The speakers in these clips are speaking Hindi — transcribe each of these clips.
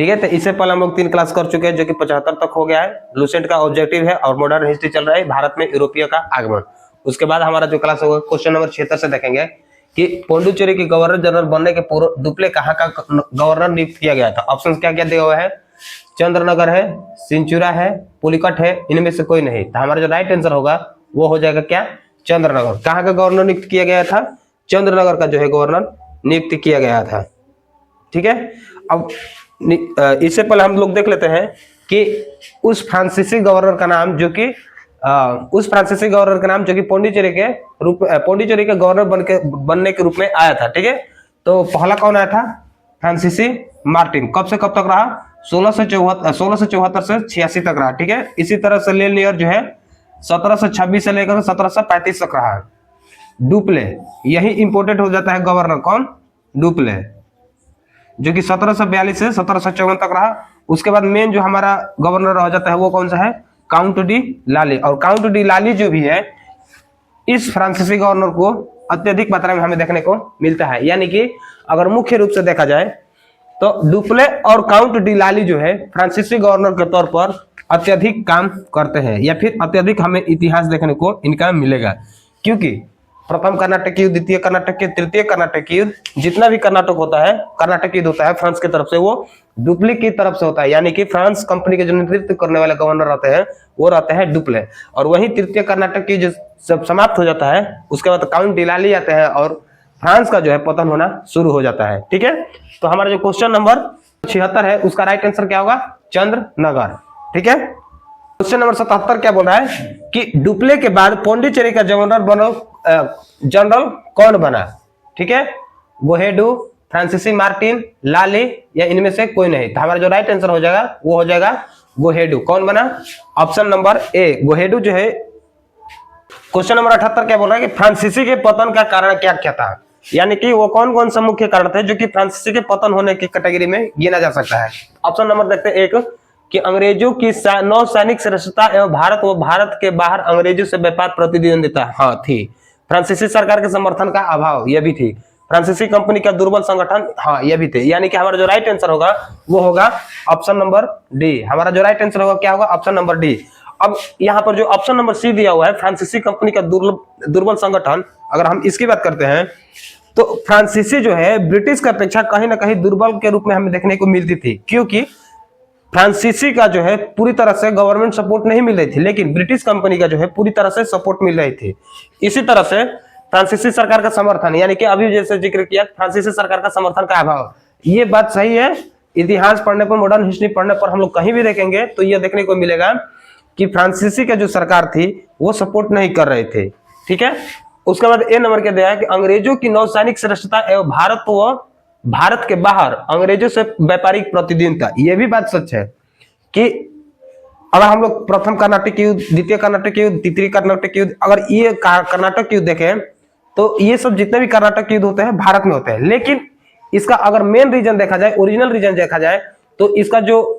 ठीक है। तो इससे पहले हम लोग 3 क्लास कर चुके हैं जो कि 75 तक हो गया है। लूसेंट का ऑब्जेक्टिव है और मॉडर्न हिस्ट्री चल रहा है, भारत में यूरोपीय का आगमन। उसके बाद हमारा जो क्लास होगा क्वेश्चन नंबर 76 से देखेंगे कि पौंडुचेरी के गवर्नर जनरल बनने के पूर्व डुप्ले कहाँ का गवर्नर नियुक्त किया गया था। ऑप्शन क्या क्या दिया हुआ है, चंद्रनगर है, सिंचुरा है, पुलिकट है, इनमें से कोई नहीं। तो हमारा जो राइट आंसर होगा वो हो जाएगा क्या, चंद्रनगर। कहाँ का गवर्नर नियुक्त किया गया था, चंद्रनगर का जो है गवर्नर नियुक्त किया गया था। ठीक है। अब इससे पहले हम लोग देख लेते हैं कि उस फ्रांसीसी गवर्नर का नाम जो कि पौंडीचेरी के गवर्नर बनने के रूप में आया था। ठीक है। तो पहला कौन आया था, फ्रांसीसी मार्टिन। कब से कब तक रहा, 1674 से 86 तक रहा। ठीक है। इसी तरह से लेनियर जो है 1726 से लेकर 1735 तक रहा। डुप्ले, यही इंपोर्टेंट हो जाता है गवर्नर, कौन, डुप्ले, जो कि 1742 से 1754 तक रहा। उसके बाद मेन जो हमारा गवर्नर रह जाता है वो कौन सा है, काउंट डी लाली। और काउंट डी लाली जो भी है इस फ्रांसीसी गवर्नर को अत्यधिक मात्रा में हमें देखने को मिलता है। यानी कि अगर मुख्य रूप से देखा जाए तो डुप्ले और काउंट डी लाली जो है फ्रांसीसी गवर्नर के तौर पर अत्यधिक काम करते हैं, या फिर अत्यधिक हमें इतिहास देखने को इनका मिलेगा। क्योंकि प्रथम कर्नाटक युद्ध, द्वितीय कर्नाटक युद्ध, तृतीय कर्नाटक युद्ध, जितना भी कर्नाटक युद्ध होता है फ्रांस की तरफ से, वो डुप्ले की तरफ से होता है। यानी कि फ्रांस कंपनी के जो नेतृत्व करने वाले गवर्नर रहते हैं वो रहते हैं डुप्ले। और वही तृतीय कर्नाटक की जो सब समाप्त हो जाता है उसके बाद काउंट डी लाली आते हैं और फ्रांस का जो है पतन होना शुरू हो जाता है। ठीक है। तो हमारा जो क्वेश्चन नंबर 76 है उसका राइट आंसर क्या होगा, चंद्रनगर। ठीक है। क्वेश्चन नंबर 77 क्या बोल रहा है कि डुप्ले के बाद पौंडीचेरी का जनरल कौन बना। ठीक है। गोहेडू, फ्रांसीसी मार्टिन, लाली, या इनमें से कोई नहीं। तो हमारा जो राइट आंसर हो जाएगा वो हो जाएगा गोहेडू। कौन बना, ऑप्शन नंबर ए, गोहेडू जो है। क्वेश्चन नंबर 78 क्या बोल रहा है कि फ्रांसीसी के पतन का कारण क्या क्या था। यानी कि वो कौन कौन सा मुख्य कारण थे जो कि फ्रांसीसी के पतन होने की कैटेगरी में गिना जा सकता है। ऑप्शन नंबर देखते हैं, एक कि अंग्रेजों की नौसैनिक श्रेष्ठता एवं भारत के बाहर अंग्रेजों से व्यापार प्रतिद्वंदिता, हाँ थी। फ्रांसीसी सरकार के समर्थन का अभाव, यह भी थी। फ्रांसीसी कंपनी का दुर्बल संगठन, हाँ यह भी थे। यानी कि हमारा जो राइट आंसर होगा वो होगा ऑप्शन नंबर डी। हमारा जो राइट आंसर होगा क्या होगा, ऑप्शन नंबर डी। अब यहाँ पर जो ऑप्शन नंबर सी दिया हुआ है, फ्रांसीसी कंपनी का दुर्बल संगठन, अगर हम इसकी बात करते हैं तो फ्रांसीसी जो है ब्रिटिश की अपेक्षा कहीं ना कहीं दुर्बल के रूप में हमें देखने को मिलती थी। क्योंकि फ्रांसीसी का जो है पूरी तरह से गवर्नमेंट सपोर्ट नहीं मिल रही थी, लेकिन ब्रिटिश कंपनी का जो है पूरी तरह से सपोर्ट मिल रही थी। इसी तरह से फ्रांसीसी सरकार का समर्थन, यानी कि अभी जैसे जिक्र किया फ्रांसीसी सरकार का समर्थन का अभाव, ये बात सही है। इतिहास पढ़ने पर, मॉडर्न हिस्ट्री पढ़ने पर हम लोग कहीं भी देखेंगे तो यह देखने को मिलेगा कि फ्रांसीसी का जो सरकार थी वो सपोर्ट नहीं कर रहे थे। ठीक है। उसके बाद ए नंबर के दिया है कि अंग्रेजों की नौसैनिक श्रेष्ठता एवं भारत के बाहर अंग्रेजों से व्यापारिक प्रतिद्वंदिता, यह भी बात सच है कि अगर हम लोग प्रथम कर्नाटक युद्ध, द्वितीय कर्नाटक युद्ध, तृतीय कर्नाटक युद्ध, अगर ये कर्नाटक युद्ध देखें तो ये सब जितने भी कर्नाटक युद्ध होते हैं भारत में होते हैं। लेकिन इसका अगर मेन रीजन देखा जाए, ओरिजिनल रीजन देखा जाए तो इसका जो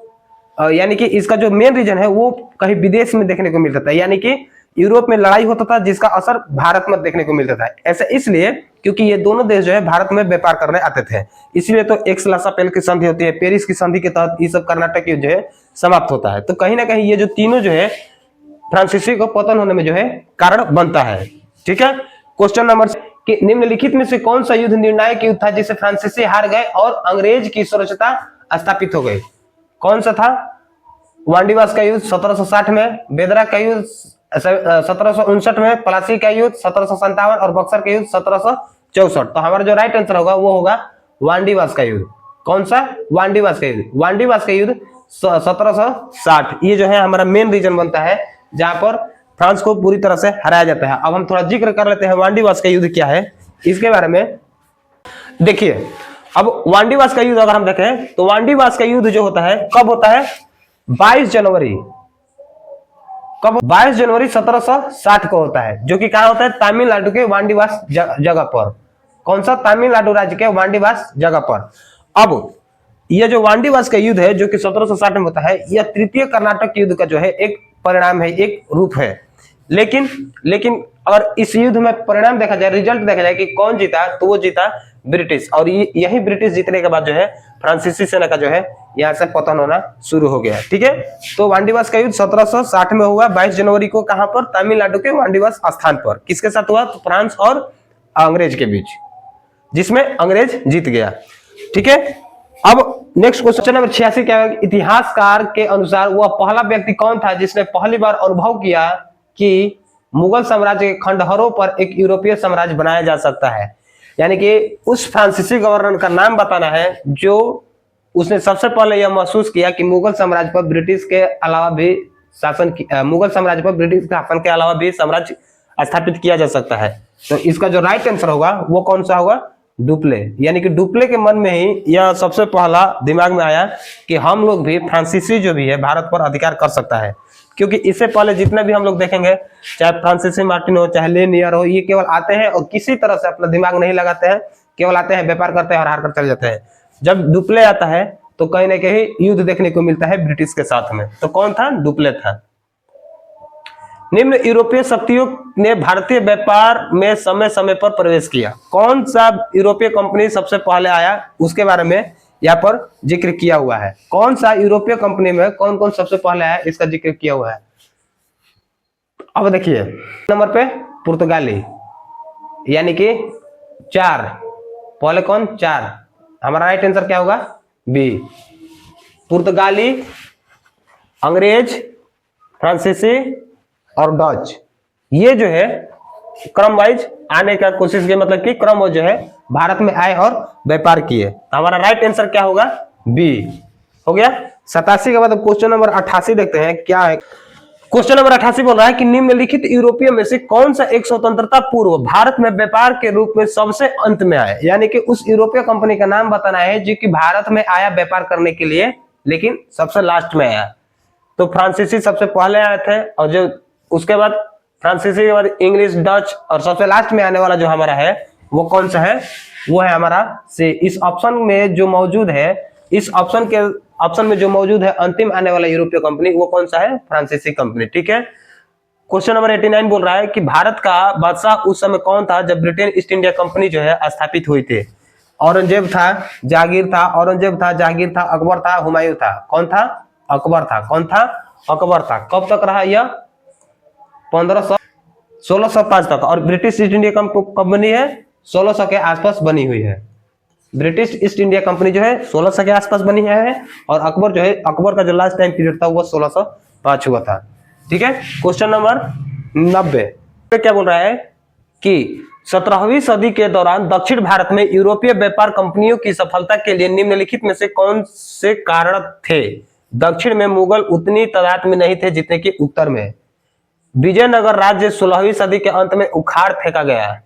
यानी कि इसका जो मेन रीजन है वो कहीं विदेश में देखने को मिलता था। यानी कि यूरोप में लड़ाई होता था जिसका असर भारत में देखने को मिलता था। ऐसा इसलिए क्योंकि ये दोनों देश जो है भारत में व्यापार करने आते थे। इसलिए तो एक्स-ला-सा-पेल की संधि होती है, पेरिस की संधि के तहत ये सब कर्नाटक युद्ध जो है समाप्त होता है। तो कहीं ना कहीं ये जो तीनों जो है फ्रांसीसी को पतन होने में जो है कारण बनता है। ठीक है। क्वेश्चन नंबर कि निम्नलिखित में से कौन सा युद्ध निर्णायक युद्ध था जिसे फ्रांसीसी हार गए और अंग्रेज की सुरक्षिता स्थापित हो गई। कौन सा था, वांडीवास का युद्ध 1760 में, बेदरा का युद्ध 1759 में, प्लासी का युद्ध 1757 और बक्सर का युद्ध 1764। तो हमारा जो राइट आंसर होगा वो होगा वांडीवास का युद्ध। कौन सा, वांडीवास का युद्ध। वांडीवास का युद्ध 1760, ये जो है हमारा मेन रीजन बनता है जहां पर फ्रांस को पूरी तरह से हराया जाता है। अब हम थोड़ा जिक्र कर लेते हैं वांडीवास का युद्ध क्या है इसके बारे में। देखिए, अब वांडीवास का युद्ध अगर हम देखें तो वांडीवास का युद्ध जो होता है कब होता है, 22 जनवरी 1760 को होता है, जो कि कहां होता है, तमिलनाडु के वांडीवास जगह पर। कौन सा, तमिलनाडु राज्य के वांडीवास जगह पर। अब यह जो वांडीवास का युद्ध है जो कि 1760 में होता है, यह तृतीय कर्नाटक युद्ध का जो है एक परिणाम है, एक रूप है। लेकिन अगर इस युद्ध में परिणाम देखा जाए, रिजल्ट देखा जाए कि कौन जीता, तो वो जीता ब्रिटिश। और यही ब्रिटिश जीतने के बाद जो है फ्रांसीसी सेना का जो है यहाँ से पतन होना शुरू हो गया। ठीक है, तो वांडीवास का युद्ध 1760 में हुआ, 22 जनवरी को। कहां पर? तमिलनाडु के वांडीवास स्थान पर। किसके साथ हुआ? तो फ्रांस और अंग्रेज के बीच, जिसमें अंग्रेज जीत गया। ठीक है, अब नेक्स्ट क्वेश्चन नंबर 86 क्या है? इतिहासकार के अनुसार वह पहला व्यक्ति कौन था जिसने पहली बार अनुभव किया कि मुगल साम्राज्य के खंडहरों पर एक यूरोपीय साम्राज्य बनाया जा सकता है? यानी कि उस फ्रांसीसी गवर्नर का नाम बताना है जो उसने सबसे पहले यह महसूस किया कि मुगल साम्राज्य पर ब्रिटिश के अलावा भी मुगल साम्राज्य पर ब्रिटिश शासन के अलावा भी साम्राज्य स्थापित किया जा सकता है। तो इसका जो राइट आंसर होगा वो कौन सा होगा? डुप्ले। यानी कि डुप्ले के मन में ही यह सबसे पहला दिमाग में आया कि हम लोग भी फ्रांसीसी जो भी है भारत पर अधिकार कर सकता है। क्योंकि इससे पहले जितने भी हम लोग देखेंगे, चाहे फ्रांसीसी मार्टिन हो, चाहे लेनियर हो, ये केवल आते हैं और किसी तरह से अपना दिमाग नहीं लगाते हैं, केवल आते हैं, व्यापार करते हैं और हार कर चले जाते हैं। जब डुप्ले आता है तो कहीं ना कहीं युद्ध देखने को मिलता है ब्रिटिश के साथ में। तो कौन था? डुप्ले था। निम्न यूरोपीय शक्तियों ने भारतीय व्यापार में समय समय पर प्रवेश किया। कौन सा यूरोपीय कंपनी सबसे पहले आया उसके बारे में यहाँ पर जिक्र किया हुआ है। कौन सा यूरोपीय कंपनी में कौन कौन सबसे पहले आया इसका जिक्र किया हुआ है। अब देखिए नंबर पे पुर्तगाली, यानी कि 4। पहले कौन? 4। हमारा राइट आंसर क्या होगा? बी। पुर्तगाली, अंग्रेज, फ्रांसीसी और डच, ये जो है क्रम वाइज आने का कोशिश की, मतलब कि क्रम जो है भारत में आए और व्यापार किए। तो हमारा राइट आंसर क्या होगा? बी हो गया। 87 के बाद क्वेश्चन नंबर 88 देखते हैं क्या है। क्वेश्चन नंबर 88 बोल रहा है कि निम्नलिखित यूरोपीय में से कौन सा एक स्वतंत्रता पूर्व भारत में व्यापार के रूप में सबसे अंत में आया? यानी कि उस यूरोपीय कंपनी का नाम बताना है जो कि भारत में आया व्यापार करने के लिए, लेकिन सबसे लास्ट में आया। तो फ्रांसीसी सबसे पहले आए थे, और जो उसके बाद फ्रांसीसी के बाद इंग्लिश, डच, और सबसे लास्ट में आने वाला जो हमारा है वो कौन सा है? वो है हमारा से। इस ऑप्शन में जो मौजूद है, इस ऑप्शन में जो मौजूद है अंतिम आने वाला यूरोपीय कंपनी वो कौन सा है? फ्रांसीसी कंपनी। ठीक है, क्वेश्चन नंबर 89 बोल रहा है कि भारत का बादशाह उस समय कौन था जब ब्रिटेन ईस्ट इंडिया कंपनी जो है स्थापित हुई थी? औरंगजेब था, जहांगीर था, औरंगजेब था, जहांगीर था, अकबर था, हुमायूं था। कौन था? अकबर था। कौन था? अकबर था। कब तक रहा यह? 1605 तक। और ब्रिटिश ईस्ट इंडिया कंपनी है 1600 के आसपास बनी हुई है। ब्रिटिश ईस्ट इंडिया कंपनी जो है 1600 के आसपास बनी है, और अकबर जो है, अकबर का जो लास्ट टाइम पीरियड था वो 1605 हुआ था। ठीक है, क्वेश्चन नंबर 90 क्या बोल रहा है कि 17वीं सदी के दौरान दक्षिण भारत में यूरोपीय व्यापार कंपनियों की सफलता के लिए निम्नलिखित में से कौन से कारण थे? दक्षिण में मुगल उतनी तादाद में नहीं थे जितने कि उत्तर में। विजयनगर राज्य 16वीं सदी के अंत में उखाड़ फेंका गया।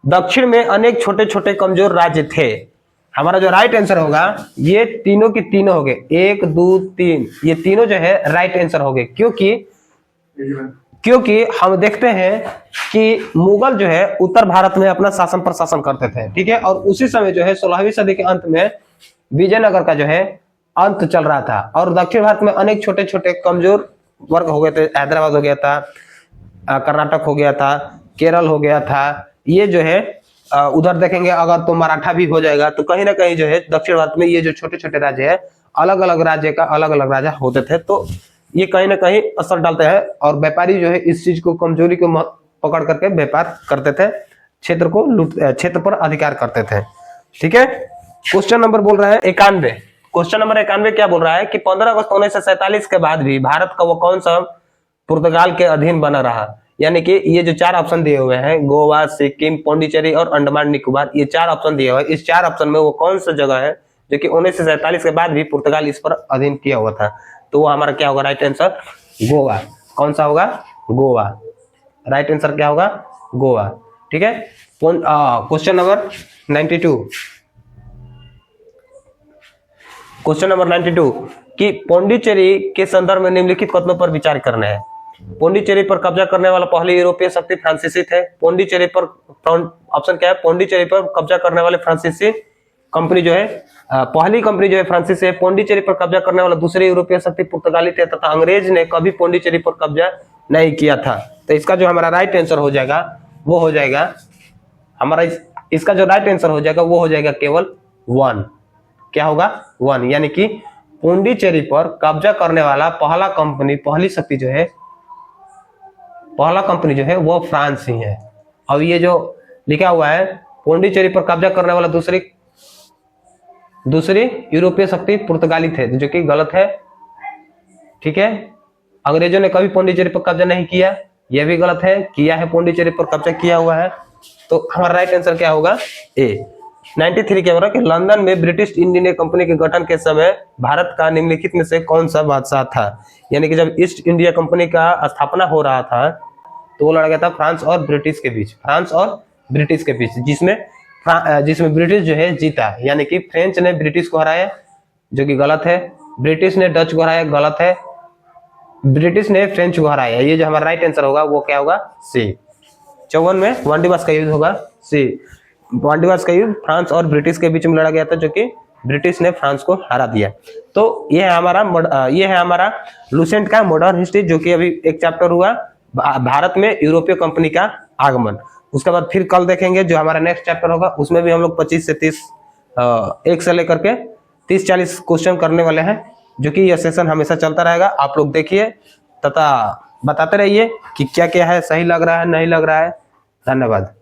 दक्षिण में अनेक छोटे छोटे कमजोर राज्य थे। हमारा जो राइट आंसर होगा ये तीनों की तीनों हो गए, 1 2 3, ये तीनों जो है राइट आंसर हो गए। क्योंकि हम देखते हैं कि मुगल जो है उत्तर भारत में अपना शासन प्रशासन करते थे। ठीक है, और उसी समय जो है 16वीं सदी के अंत में विजयनगर का जो है अंत चल रहा था, और दक्षिण भारत में अनेक छोटे छोटे कमजोर वर्ग हो गए थे। हैदराबाद हो गया था, कर्नाटक हो गया था, केरल हो गया था। ये जो है उधर देखेंगे अगर तो मराठा भी हो जाएगा। तो कहीं ना कहीं जो है दक्षिण भारत में ये जो छोटे छोटे राज्य है, अलग अलग राज्य का अलग अलग राजा होते थे। तो ये कहीं ना कहीं असर डालते हैं, और व्यापारी जो है इस चीज को, कमजोरी को पकड़ करके व्यापार करते थे, क्षेत्र पर अधिकार करते थे। ठीक है, क्वेश्चन नंबर बोल रहा है 91। क्वेश्चन नंबर 91 क्या बोल रहा है कि 15 अगस्त 1947 के बाद भी भारत का वो कौन सा पुर्तगाल के अधीन बना रहा? यानी कि ये जो 4 ऑप्शन दिए हुए हैं, गोवा, सिक्किम, पौंडीचेरी और अंडमान निकोबार, ये 4 ऑप्शन दिए हुए हैं। इस 4 ऑप्शन में वो कौन सा जगह है जो कि 1947 के बाद भी पुर्तगाल इस पर अधीन किया हुआ था? तो वो हमारा क्या होगा? Right answer Goa. कौन सा होगा? गोवा। राइट आंसर क्या होगा? गोवा। ठीक है, क्वेश्चन नंबर 92। क्वेश्चन नंबर 92 कि पौंडीचेरी के संदर्भ में निम्नलिखित कथनों पर विचार करना है। पौंडीचेरी पर कब्जा करने वाला पहली यूरोपीय शक्ति फ्रांसीसी थे। पौंडीचेरी पर ऑप्शन क्या है? पौंडीचेरी पर कब्जा करने वाले फ्रांसीसी कंपनी जो है, पहली कंपनी जो है फ्रांसीसी है। पौंडीचेरी पर कब्जा करने वाला दूसरी यूरोपीय शक्ति पुर्तगाली थे, तथा अंग्रेज ने कभी पौंडीचेरी पर कब्जा नहीं किया था। तो इसका जो हमारा राइट आंसर हो जाएगा वो हो जाएगा हमारा इसका जो राइट आंसर हो जाएगा वो हो जाएगा केवल 1। क्या होगा 1, यानी कि पुडुचेरी पर कब्जा करने वाला पहली शक्ति जो है, पहला कंपनी जो है वो फ्रांस ही है। अब ये जो लिखा हुआ है पुडुचेरी पर कब्जा करने वाला दूसरी यूरोपीय शक्ति पुर्तगाली थे, जो कि गलत है। ठीक है, अंग्रेजों ने कभी पुडुचेरी पर कब्जा नहीं किया, यह भी गलत है। किया है, पुडुचेरी पर कब्जा किया हुआ है। तो हमारा राइट आंसर क्या होगा ए। 93 क्या हो रहा है कि लंदन में ब्रिटिश ईस्ट इंडिया कंपनी के गठन के समय भारत का निम्नलिखित में से कौन सा बादशाह था। यानी कि जब ईस्ट इंडिया कंपनी का स्थापना हो रहा था तो वो लड़ा गया था फ्रांस और ब्रिटिश के बीच, जिसमें ब्रिटिश जो है जीता। यानी कि फ्रेंच ने ब्रिटिश को हराया, जो कि गलत है। ब्रिटिश ने डच को हराया, गलत है। ब्रिटिश ने फ्रेंच को हराया। ये जो हमारा राइट आंसर होगा वो क्या होगा सी। 54 में वांडीवास का युद्ध होगा सी। वांडीवास का युद्ध फ्रांस और ब्रिटिश के बीच में लड़ा गया था, जो कि ब्रिटिश ने फ्रांस को हरा दिया। तो ये है हमारा लुसेंट का मॉडर्न हिस्ट्री, जो कि अभी एक चैप्टर हुआ भारत में यूरोपीय कंपनी का आगमन। उसके बाद फिर कल देखेंगे जो हमारा नेक्स्ट चैप्टर होगा, उसमें भी हम लोग 25 से 30 1 से लेकर के 30-40 क्वेश्चन करने वाले हैं, जो कि यह सेशन हमेशा चलता रहेगा। आप लोग देखिए तथा बताते रहिए कि क्या क्या है, सही लग रहा है नहीं लग रहा है। धन्यवाद।